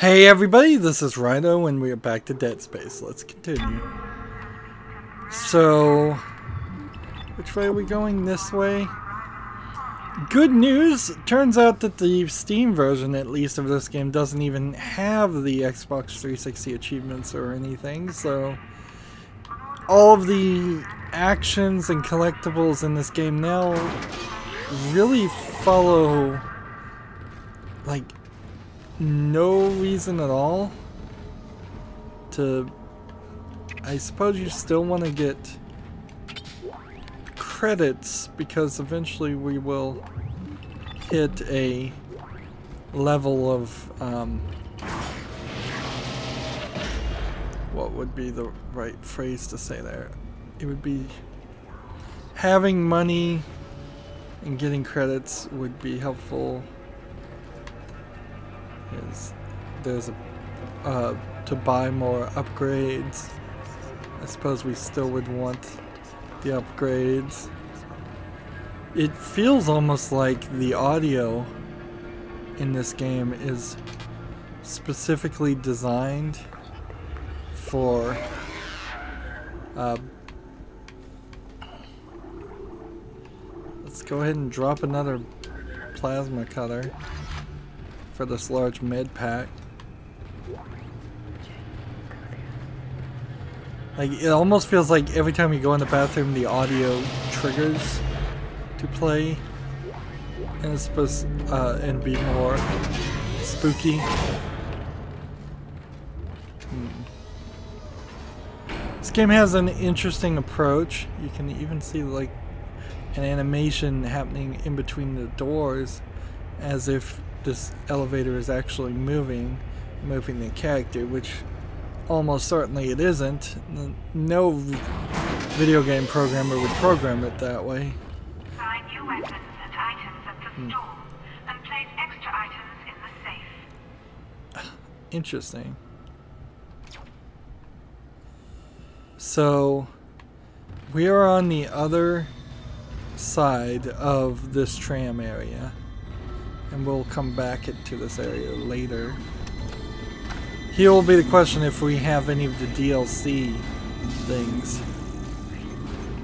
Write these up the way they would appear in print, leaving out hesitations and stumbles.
Hey everybody, this is Rydo and we are back to Dead Space. Let's continue. So, which way are we going? This way? Good news! Turns out that the Steam version, at least, of this game doesn't even have the Xbox 360 achievements or anything, so all of the actions and collectibles in this game now really follow, like, no reason at all to... I suppose you still want to get credits because eventually we will hit a level of what would be the right phrase to say there? It would be having money and getting credits would be helpful. There's a to buy more upgrades. I suppose we still would want the upgrades. It feels almost like the audio in this game is specifically designed for let's go ahead and drop another plasma cutter for this large med pack. Like, it almost feels like every time you go in the bathroom the audio triggers to play, and it's supposed and be more spooky. This game has an interesting approach. You can even see like an animation happening in between the doors as if this elevator is actually moving the character, which almost certainly it isn't. No video game programmer would program it that way. Find new weapons and items at the store and place extra items in the safe. Interesting. So we are on the other side of this tram area, and we'll come back to this area later. Here will be the question if we have any of the DLC things.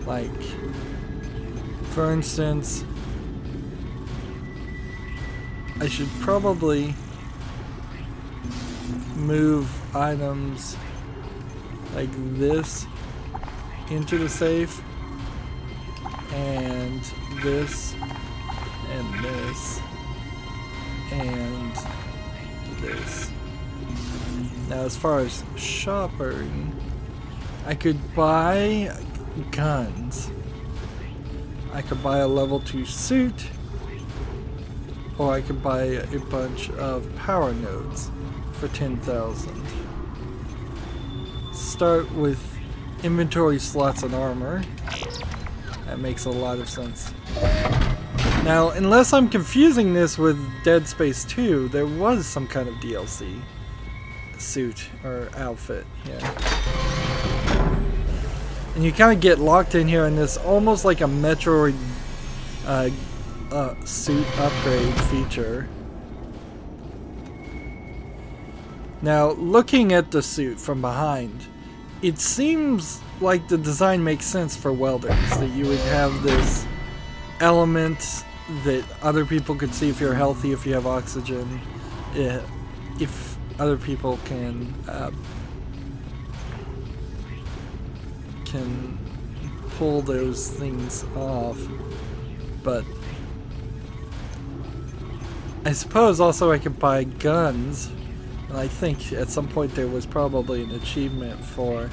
Like, for instance, I should probably move items like this into the safe, and this, and this, and this. Now, as far as shopping, I could buy guns. I could buy a level 2 suit, or I could buy a bunch of power nodes for 10,000. Start with inventory slots and armor. That makes a lot of sense. Now, unless I'm confusing this with Dead Space 2, there was some kind of DLC suit or outfit here. And you kind of get locked in here in this almost like a Metroid suit upgrade feature. Now, looking at the suit from behind, it seems like the design makes sense for welders, that you would have this element that other people could see if you're healthy, if you have oxygen, if other people can pull those things off. But I suppose also I could buy guns, and I think at some point there was probably an achievement for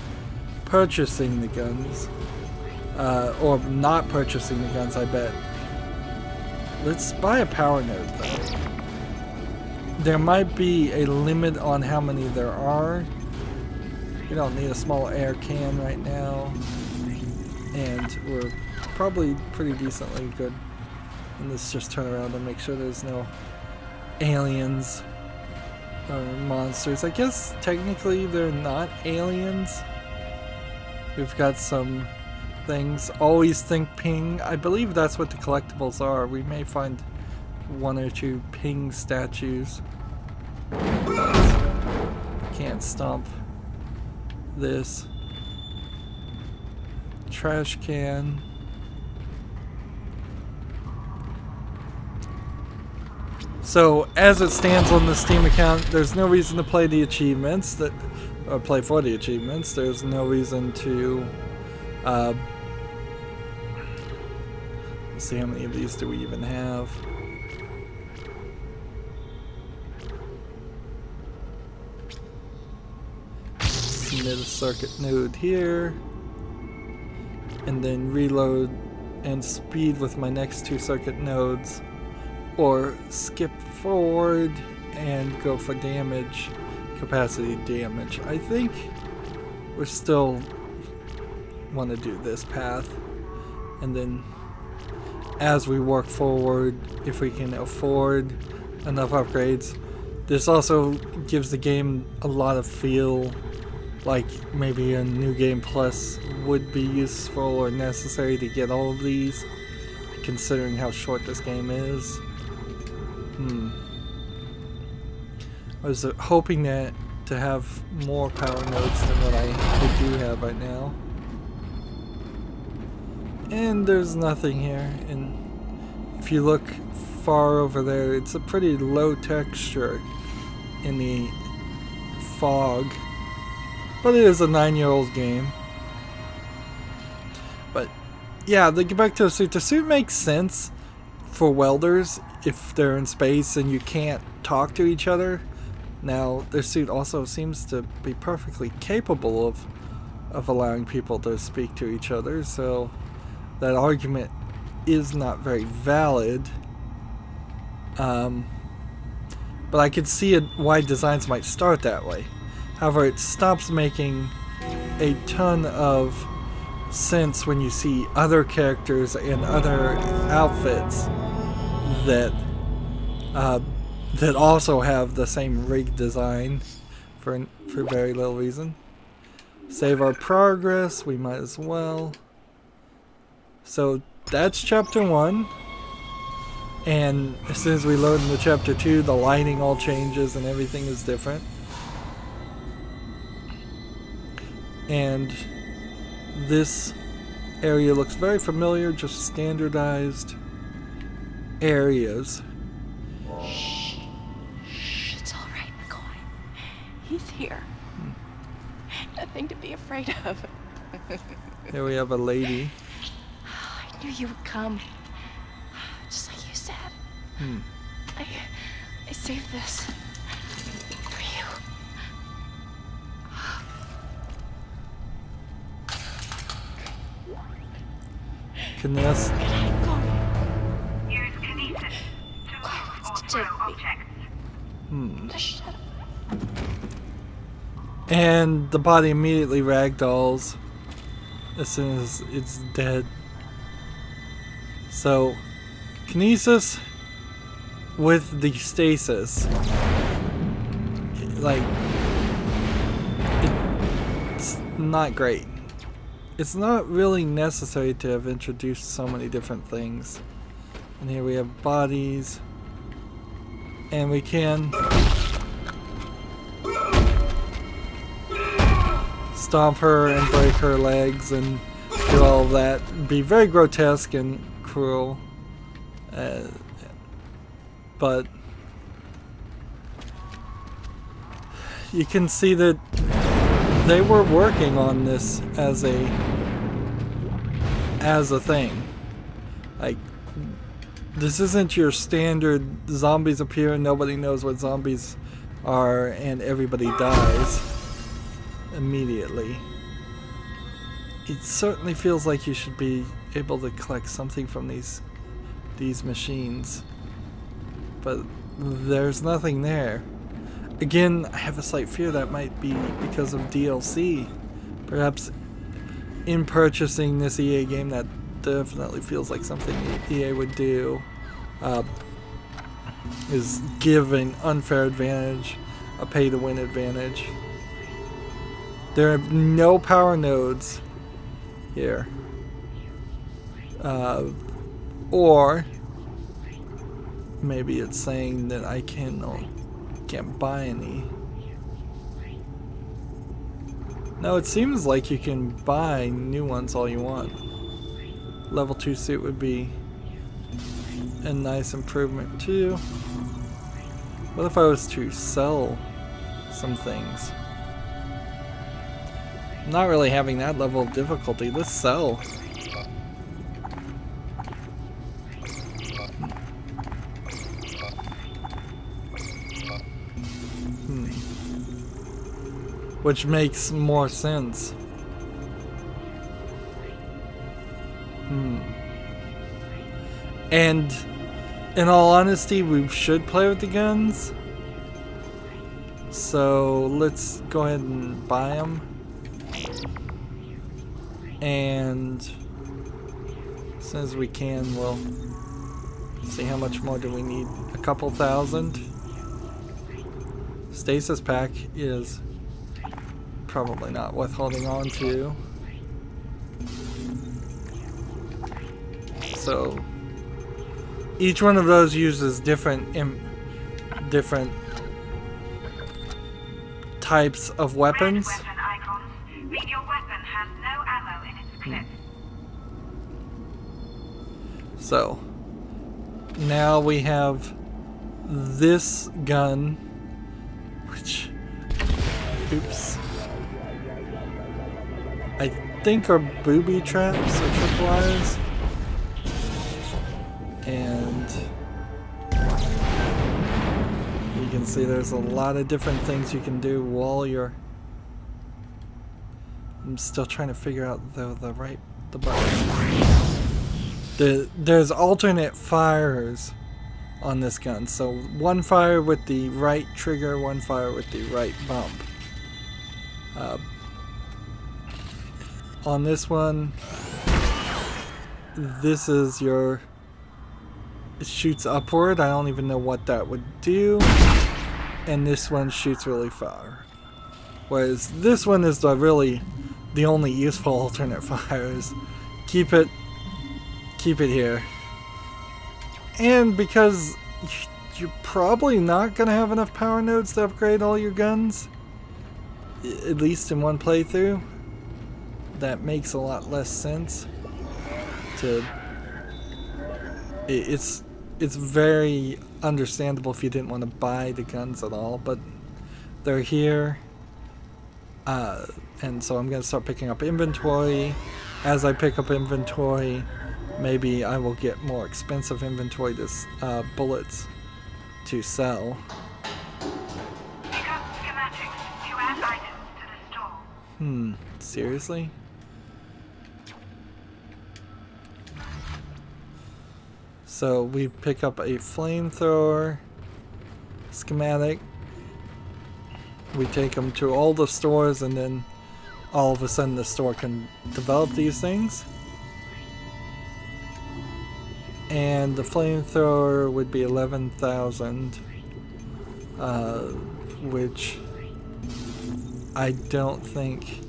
purchasing the guns, or not purchasing the guns, I bet. Let's buy a power node though. There might be a limit on how many there are. We don't need a small air can right now, and we're probably pretty decently good. And let's just turn around and make sure there's no aliens or monsters. I guess technically they're not aliens. We've got some things. Always think ping. I believe that's what the collectibles are. We may find one or two ping statues. can't stomp this. Trash can. So as it stands on the Steam account, there's no reason to play the achievements or play for the achievements. There's no reason to let's see, how many of these do we even have? Submit a circuit node here, and then reload and speed with my next 2 circuit nodes, or skip forward and go for damage, capacity damage. I think we still want to do this path, and then as we work forward, if we can afford enough upgrades. This also gives the game a lot of feel like maybe a New Game Plus would be useful or necessary to get all of these, considering how short this game is. I was hoping to have more power nodes than what I do have right now. And there's nothing here, and if you look far over there, it's a pretty low texture in the fog, but it is a 9-year-old game. But yeah, to get back to the suit makes sense for welders if they're in space and you can't talk to each other. Now their suit also seems to be perfectly capable of allowing people to speak to each other, so that argument is not very valid. But I could see why designs might start that way. However, it stops making a ton of sense when you see other characters and other outfits that that also have the same rig design for very little reason. Save our progress, we might as well. So that's chapter 1, and as soon as we load into chapter 2, the lighting all changes and everything is different. And this area looks very familiar, just standardized areas. Shh. Shh, it's all right, McCoy. He's here. Nothing to be afraid of. Here we have a lady. I knew you would come. Just like you said. I saved this for you. Kiness. Can I go? Use kinesis to move or throw objects. Shut up. And the body immediately ragdolls as soon as it's dead. So, kinesis with the stasis, like, it's not great. It's not really necessary to have introduced so many different things. And here we have bodies, and we can stomp her and break her legs and do all of that. Be very grotesque and cruel. But you can see that they were working on this as a thing. Like, this isn't your standard zombies appear and nobody knows what zombies are and everybody dies immediately. It certainly feels like you should be able to collect something from these machines, but there's nothing there. Again, I have a slight fear that might be because of DLC. Perhaps in purchasing this EA game, that definitely feels like something EA would do, is give an unfair advantage, a pay-to-win advantage. There are no power nodes here. Or maybe it's saying that I can't buy any. No, it seems like you can buy new ones all you want. Level 2 suit would be a nice improvement too. What if I was to sell some things? I'm not really having that level of difficulty. Let's sell. Which makes more sense. And in all honesty, we should play with the guns. So let's go ahead and buy them. And as soon as we can, we'll see how much more do we need. A couple thousand. Stasis pack is probably not worth holding on to. So each one of those uses different types of weapons. Weapon icons mean your weapon has no ammo in its clip. So now we have this gun, which, oops, I think are booby traps or tripwires. And you can see there's a lot of different things you can do while you're... I'm still trying to figure out the button. There's alternate fires on this gun. So one fire with the right trigger, one fire with the right bump. On this one, this is your... It shoots upward. I don't even know what that would do. And this one shoots really far. Whereas this one is the only useful alternate fires. Keep it here. And because you're probably not going to have enough power nodes to upgrade all your guns, at least in one playthrough, that makes a lot less sense to... It's very understandable if you didn't want to buy the guns at all, but they're here, and so I'm going to start picking up inventory. As I pick up inventory, maybe I will get more expensive inventory, bullets to sell. Pick up schematics to add items to the store. Seriously? So we pick up a flamethrower schematic. We take them to all the stores, and then all of a sudden the store can develop these things. And the flamethrower would be 11,000, which I don't think,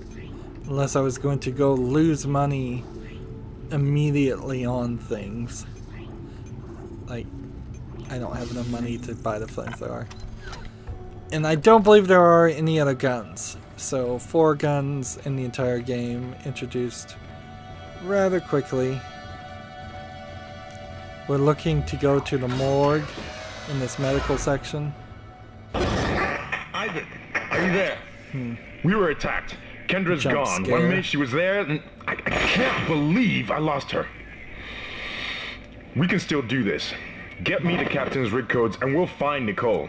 unless I was going to go lose money immediately on things. Like, I don't have enough money to buy the flamethrower. And I don't believe there are any other guns. So 4 guns in the entire game, introduced rather quickly. We're looking to go to the morgue in this medical section. Isaac, are you there? We were attacked. Kendra's gone. Scare. 1 minute she was there, and I can't believe I lost her. We can still do this. Get me the captain's rig codes and we'll find Nicole.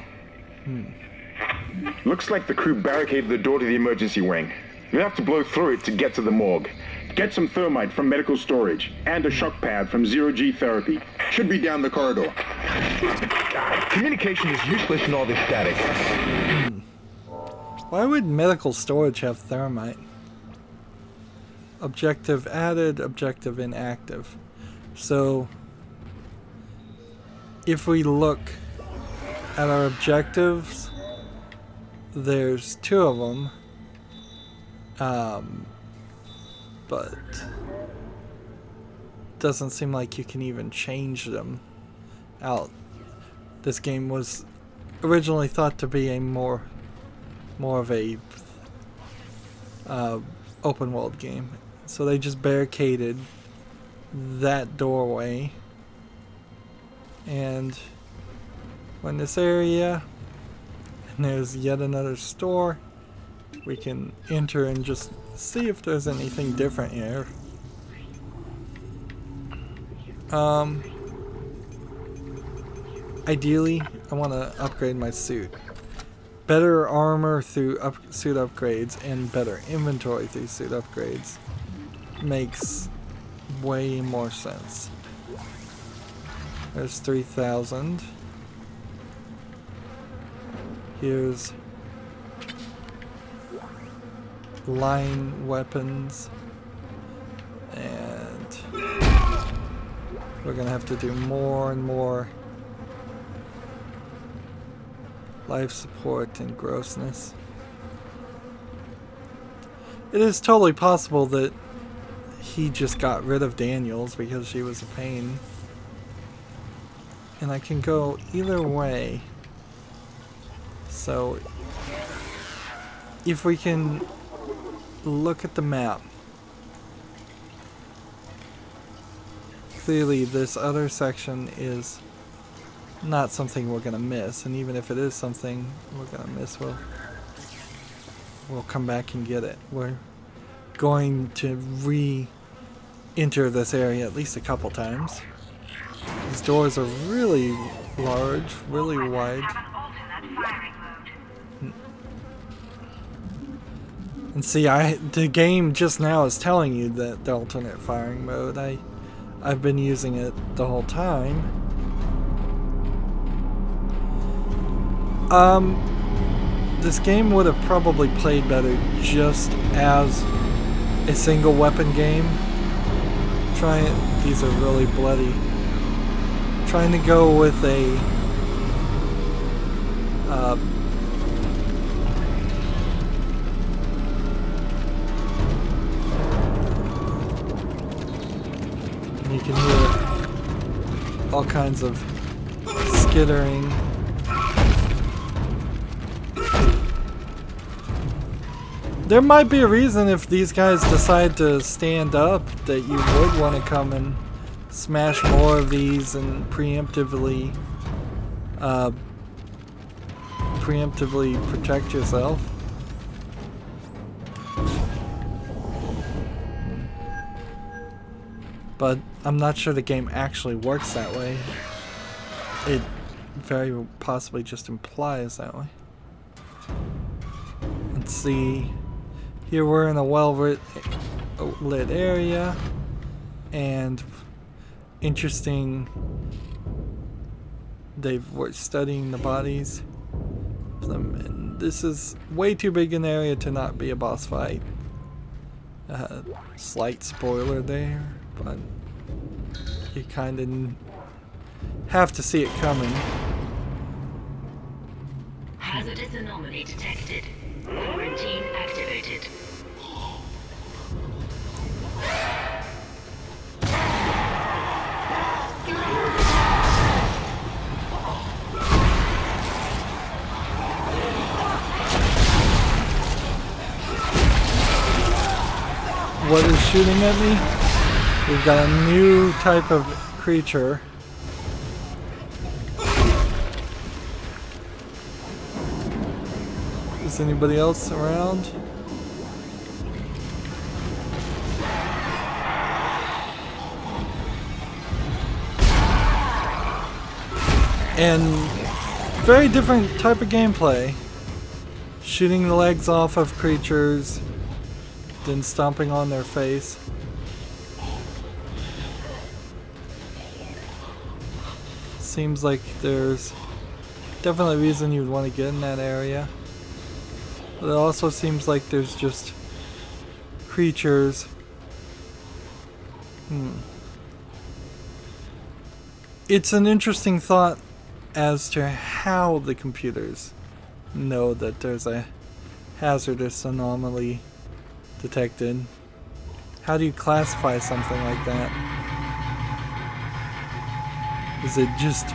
Looks like the crew barricaded the door to the emergency wing. You have to blow through it to get to the morgue. Get some thermite from medical storage and a shock pad from zero-G therapy. Should be down the corridor. Communication is useless in all this static. Why would medical storage have thermite? Objective added, objective inactive. So if we look at our objectives, there's 2 of them, but doesn't seem like you can even change them out. This game was originally thought to be a more of a open world game. So they just barricaded that doorway. And we're in this area, and there's yet another store. We can enter and just see if there's anything different here. Ideally, I want to upgrade my suit. Better armor through suit upgrades and better inventory through suit upgrades makes way more sense. There's 3,000. Here's line weapons, and we're gonna have to do more and more life support and grossness. It is totally possible that he just got rid of Daniels because she was a pain. And I can go either way. So if we can look at the map, clearly this other section is not something we're gonna miss, and even if it is something we're gonna miss, we'll come back and get it. We're going to re-enter this area at least a couple times. These doors are really large, really wide. And see, the game just now is telling you that the alternate firing mode. I've been using it the whole time. This game would have probably played better just as a single weapon game. These are really bloody. Trying to go with a and you can hear all kinds of skittering. There might be a reason if these guys decide to stand up that you would want to come and smash more of these and preemptively protect yourself. But I'm not sure the game actually works that way. It very possibly just implies that way. Let's see. Here we're in a well-lit area, and interesting, we're studying the bodies of them, and this is way too big an area to not be a boss fight. Slight spoiler there, but you kind of have to see it coming. Hazardous anomaly detected. Quarantine activated. What is shooting at me? We've got a new type of creature. Is anybody else around? And very different type of gameplay. Shooting the legs off of creatures, then stomping on their face. Seems like there's definitely a reason you'd want to get in that area. But it also seems like there's just creatures. It's an interesting thought as to how the computers know that there's a hazardous anomaly detected. How do you classify something like that? Is it just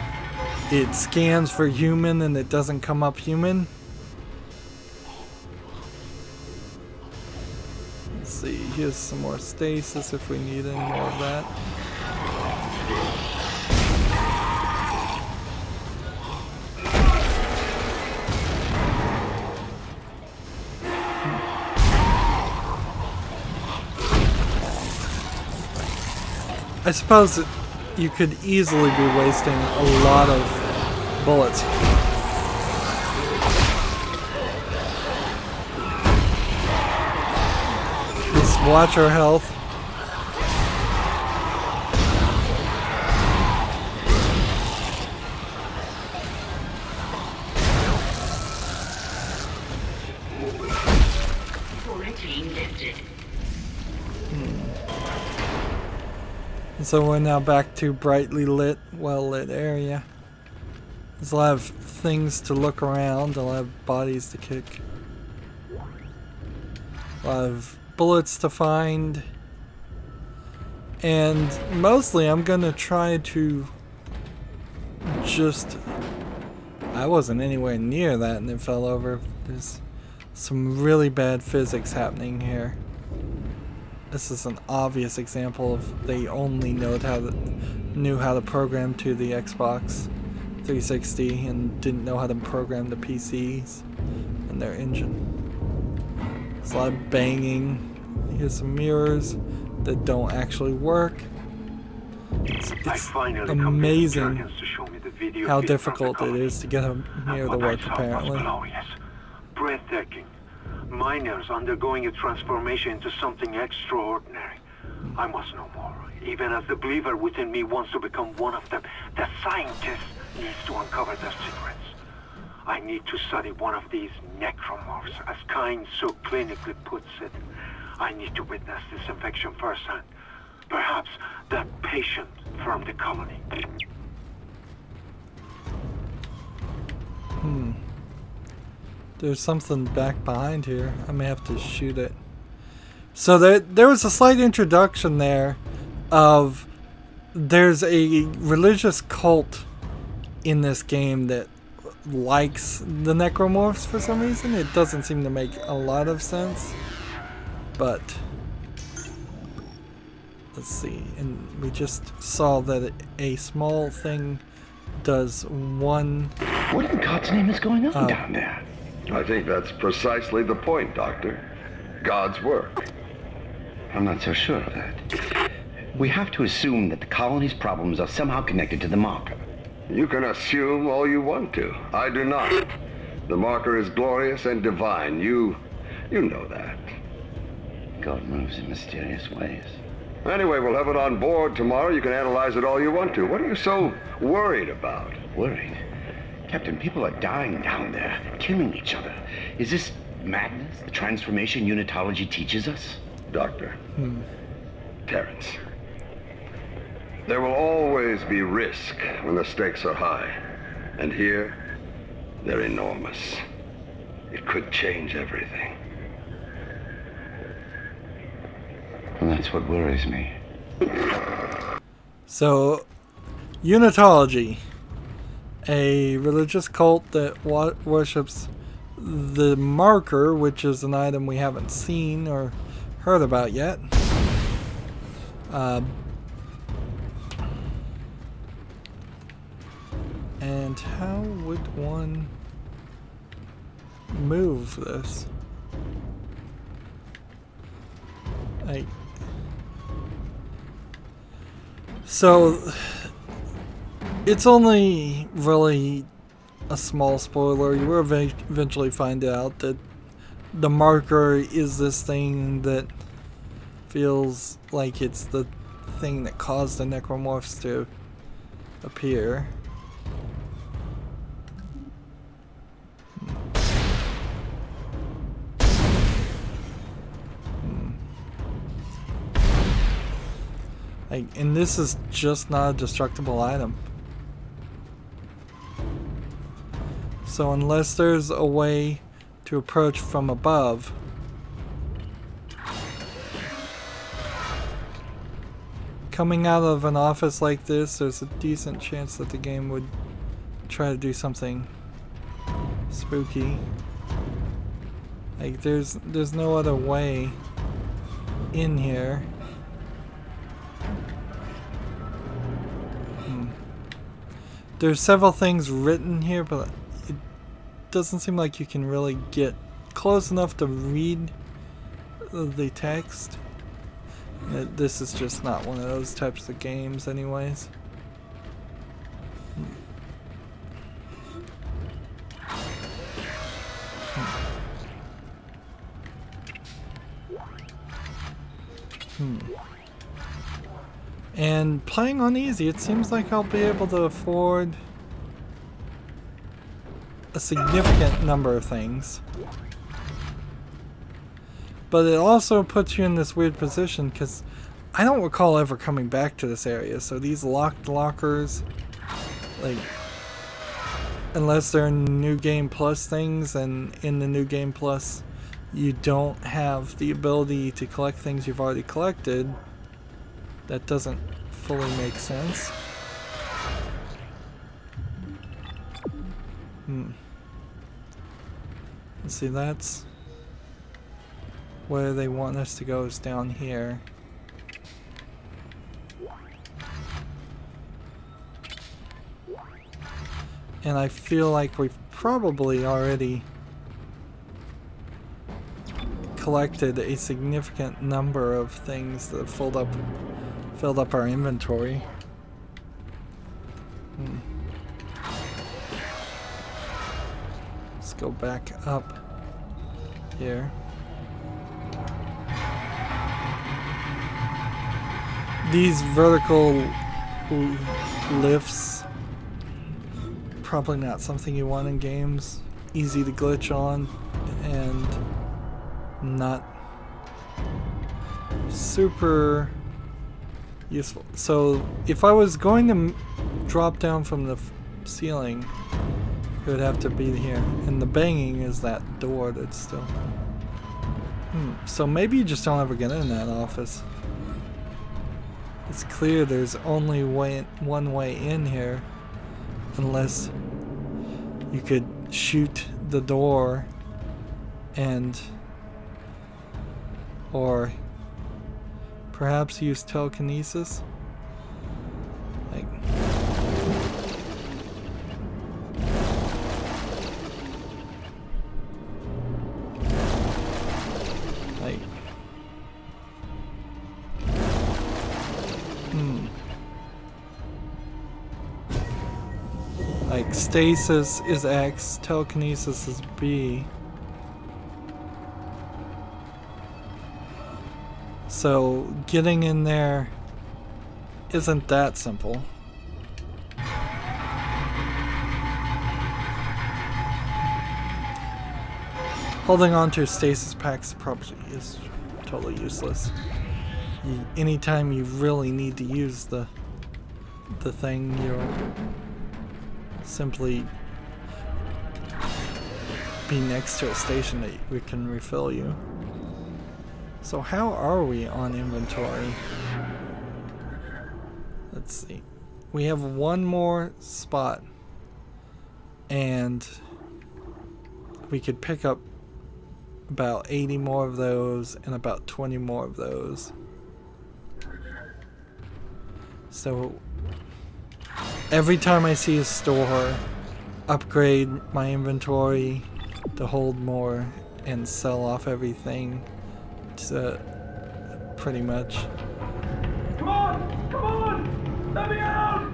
it scans for human and it doesn't come up human? here's some more stasis if we need any more of that. I suppose that you could easily be wasting a lot of bullets. Just watch our health. So we're now back to brightly lit, well lit area. There's a lot of things to look around, a lot of bodies to kick. A lot of bullets to find. And mostly I'm gonna try to just... I wasn't anywhere near that and it fell over. There's some really bad physics happening here. This is an obvious example of they only knew how to program to the Xbox 360 and didn't know how to program the PCs and their engine. There's a lot of banging. Here's some mirrors that don't actually work. It's amazing how difficult it is to get a mirror to work, apparently. Breathtaking. Miners undergoing a transformation into something extraordinary. I must know more. Even as the believer within me wants to become one of them, the scientist needs to uncover their secrets. I need to study one of these necromorphs, as Kind so clinically puts it. I need to witness this infection firsthand. Perhaps that patient from the colony. There's something back behind here. I may have to shoot it. So there was a slight introduction there of there's a religious cult in this game that likes the necromorphs for some reason. It doesn't seem to make a lot of sense. But let's see. And we just saw that a small thing does one... What in God's name is going on down there? I think that's precisely the point, Doctor. God's work. I'm not so sure of that. We have to assume that the colony's problems are somehow connected to the marker. You can assume all you want to. I do not. The marker is glorious and divine. You know that. God moves in mysterious ways. Anyway, we'll have it on board tomorrow. You can analyze it all you want to. What are you so worried about? Worried? Captain, people are dying down there, killing each other. Is this madness, the transformation unitology teaches us? Doctor. Terrence. There will always be risk when the stakes are high. And here, they're enormous. It could change everything. And that's what worries me. So, unitology. A religious cult that worships the marker, which is an item we haven't seen or heard about yet. And how would one move this? So it's only really a small spoiler. You will eventually find out that the marker is this thing that feels like it's the thing that caused the necromorphs to appear. And this is just not a destructible item. So unless there's a way to approach from above, coming out of an office like this, there's a decent chance that the game would try to do something spooky. Like there's no other way in here. There's several things written here, but it doesn't seem like you can really get close enough to read the text. This is just not one of those types of games anyways. And playing on easy, it seems like I'll be able to afford a significant number of things. But it also puts you in this weird position because I don't recall ever coming back to this area. So these locked lockers, like, unless they're New Game Plus things, and in the New Game Plus you don't have the ability to collect things you've already collected, that doesn't fully make sense. Let's see, that's where they want us to go, is down here. And I feel like we've probably already collected a significant number of things that filled up our inventory. Let's go back up here. These vertical lifts, probably not something you want in games. Easy to glitch on and not super useful. So if I was going to drop down from the ceiling, it would have to be here. And the banging is that door that's still... So maybe you just don't ever get in that office. It's clear there's only one way in here, unless you could shoot the door and... or perhaps use telekinesis? Like... Like stasis is X, telekinesis is B. So getting in there isn't that simple. Holding on to stasis packs probably is totally useless. Anytime you really need to use the thing, you'll simply be next to a station that we can refill you. So how are we on inventory? Let's see. We have one more spot, and we could pick up about 80 more of those and about 20 more of those. So every time I see a store, upgrade my inventory to hold more and sell off everything to pretty much. Come on! Come on! Let me out!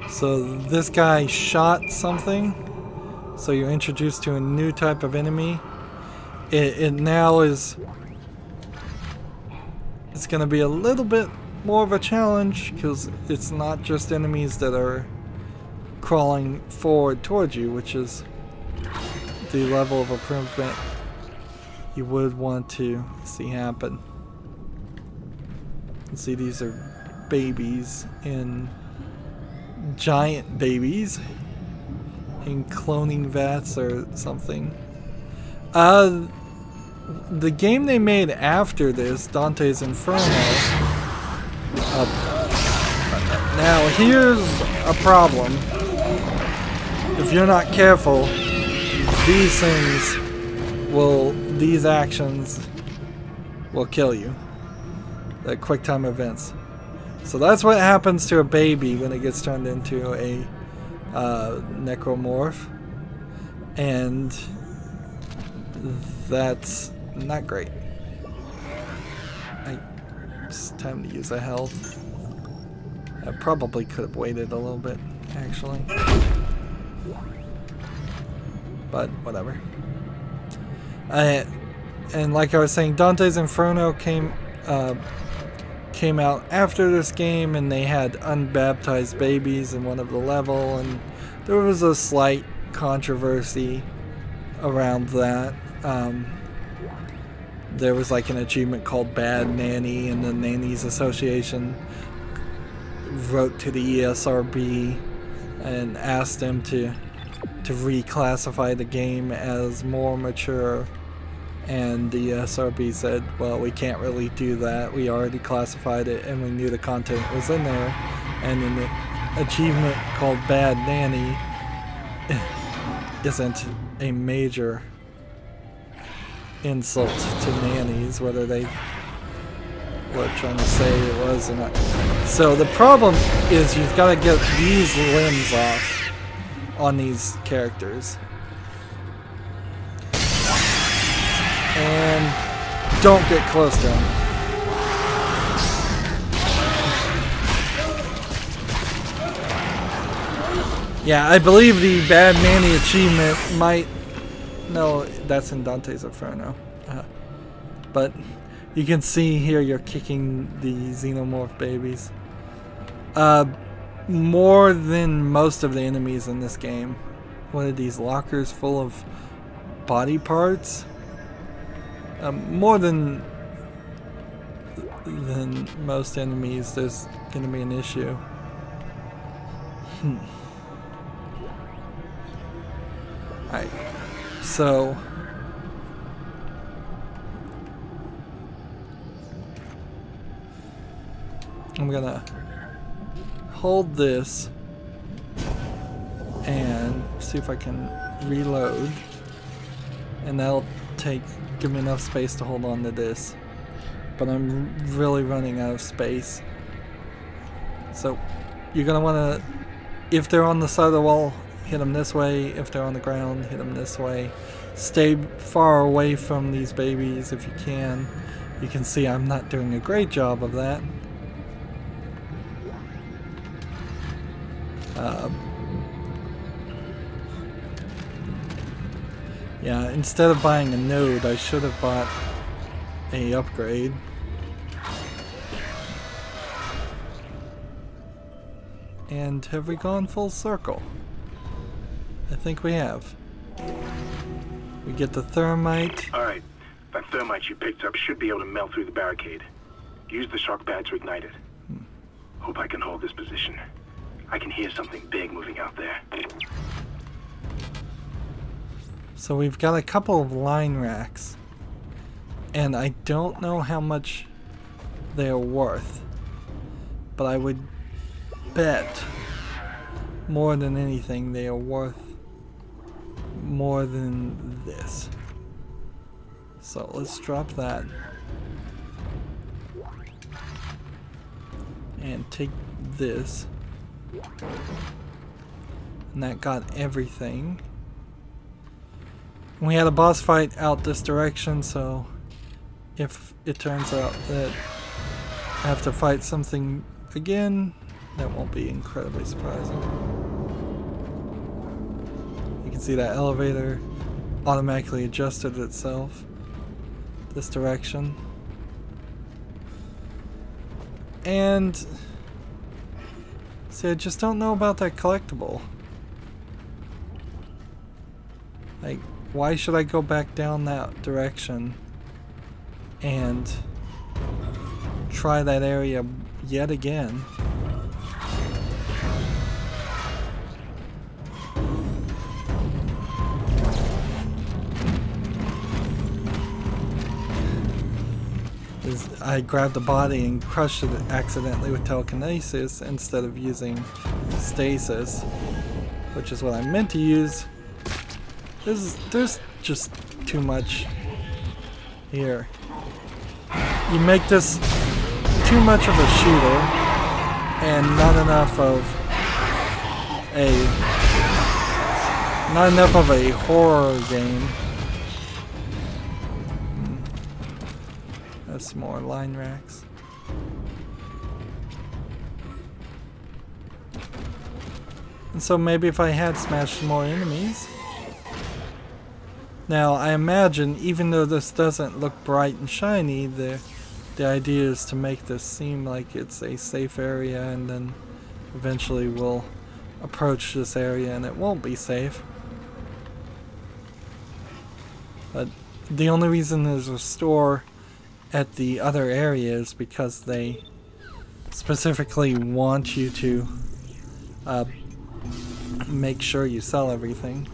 So this guy shot something, so you're introduced to a new type of enemy. It now is... it's going to be a little bit more of a challenge, because it's not just enemies that are crawling forward towards you, which is the level of improvement you would want to see happen. See, these are babies in... giant babies in cloning vats or something. The game they made after this, Dante's Inferno, Now here's a problem. If you're not careful, these actions will kill you. The quick time events. So that's what happens to a baby when it gets turned into a Necromorph. And that's not great. It's time to use a health. I probably could have waited a little bit, actually. But whatever. And like I was saying, Dante's Inferno came out after this game, and they had unbaptized babies in one of the level, and there was a slight controversy around that. There was like an achievement called Bad Nanny, and the Nannies Association wrote to the ESRB and asked them to reclassify the game as more mature, and the ESRB said, well, we can't really do that, we already classified it and we knew the content was in there. And in the achievement called Bad Nanny isn't a major insult to nannies, whether they were trying to say it was or not. So the problem is you've got to get these limbs off on these characters. And don't get close to them. Yeah, I believe the Bad Nanny achievement might... No, that's in Dante's Inferno. But you can see here you're kicking the xenomorph babies. More than most of the enemies in this game. One of these lockers full of body parts. More than most enemies, there's going to be an issue. Alright, so I'm gonna hold this and see if I can reload, and that'll give me enough space to hold on to this, but I'm really running out of space. So you're gonna want to, if they're on the side of the wall, hit them this way. If they're on the ground, hit them this way. Stay far away from these babies if you can. You can see I'm not doing a great job of that. Yeah, instead of buying a node, I should have bought a upgrade. And have we gone full circle? I think we have. We get the thermite. Alright, that thermite you picked up should be able to melt through the barricade. Use the shock pad to ignite it. Hope I can hold this position. I can hear something big moving out there. So we've got a couple of line racks, and I don't know how much they're worth, but I would bet more than anything they are worth more than this. So let's drop that and take this, and that got everything. We had a boss fight out this direction, so if it turns out that I have to fight something again, that won't be incredibly surprising. You can see that elevator automatically adjusted itself this direction. And see, I just don't know about that collectible. Like, why should I go back down that direction and try that area yet again? is I grabbed the body and crushed it accidentally with telekinesis instead of using stasis, which is what I meant to use. There's just too much here. You make this too much of a shooter and not enough of a horror game. That's more line racks. And so maybe if I had smashed more enemies. Now I imagine, even though this doesn't look bright and shiny, the idea is to make this seem like it's a safe area, and then eventually we'll approach this area and it won't be safe. But the only reason there's a store at the other area is because they specifically want you to make sure you sell everything.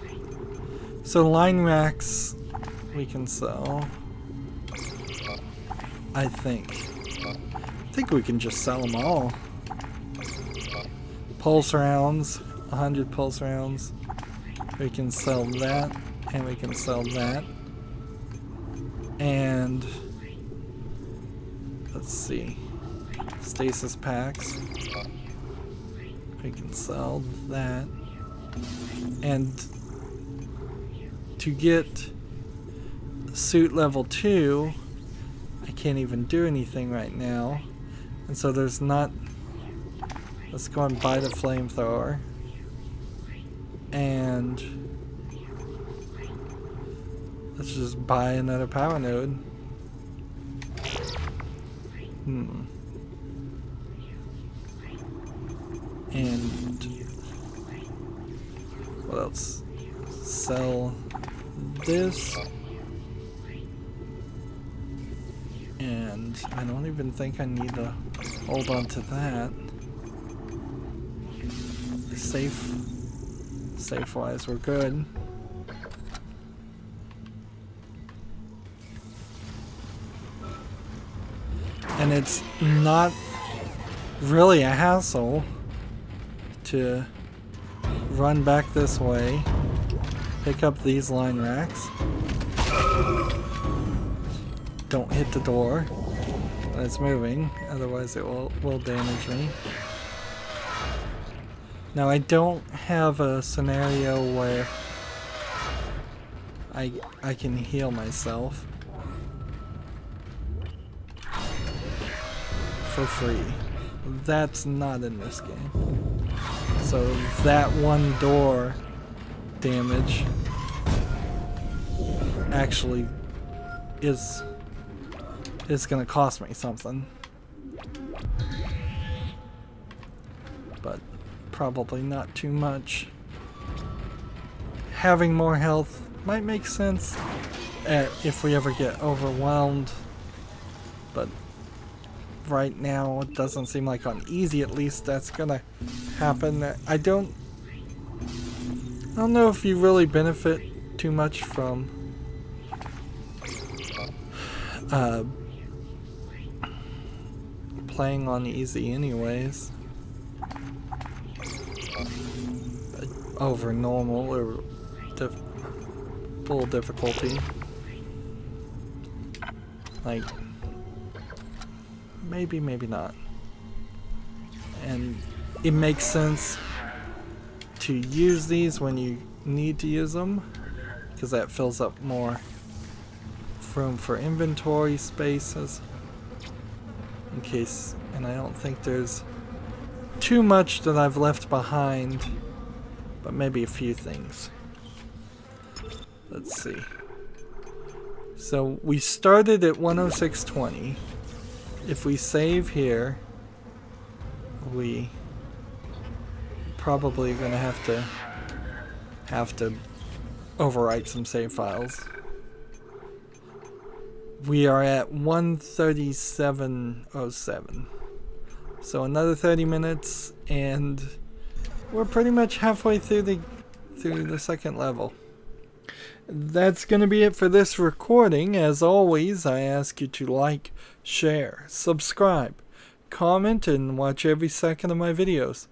So line racks we can sell. I think we can just sell them all. Pulse rounds, 100 pulse rounds. We can sell that, and we can sell that. And let's see, stasis packs. We can sell that. And to get suit level 2, I can't even do anything right now. And so there's not... Let's go and buy the flamethrower. And let's just buy another power node. And what else? Sell this. And I don't even think I need to hold on to that. Safe wise, we're good. And it's not really a hassle to run back this way, pick up these line racks. Don't hit the door when it's moving, otherwise it will damage me. Now I don't have a scenario where I can heal myself for free. That's not in this game. So that one door damage actually is gonna cost me something. But probably not too much. Having more health might make sense if we ever get overwhelmed, but right now it doesn't seem like on easy at least that's gonna happen. I don't know if you really benefit too much from playing on easy anyways over normal or full difficulty. Like maybe not. And it makes sense to use these when you need to use them, because that fills up more room for inventory spaces in case, and I don't think there's too much that I've left behind, but maybe a few things. Let's see. So we started at 106.20. If we save here, we probably are gonna have to overwrite some save files. We are at 137.07. So another 30 minutes and we're pretty much halfway through the second level. that's going to be it for this recording. As always, I ask you to like, share, subscribe, comment, and watch every second of my videos.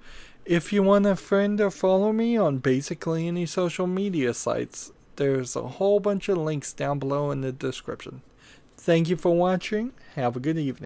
If you want to friend or follow me on basically any social media sites, there's a whole bunch of links down below in the description. Thank you for watching. Have a good evening.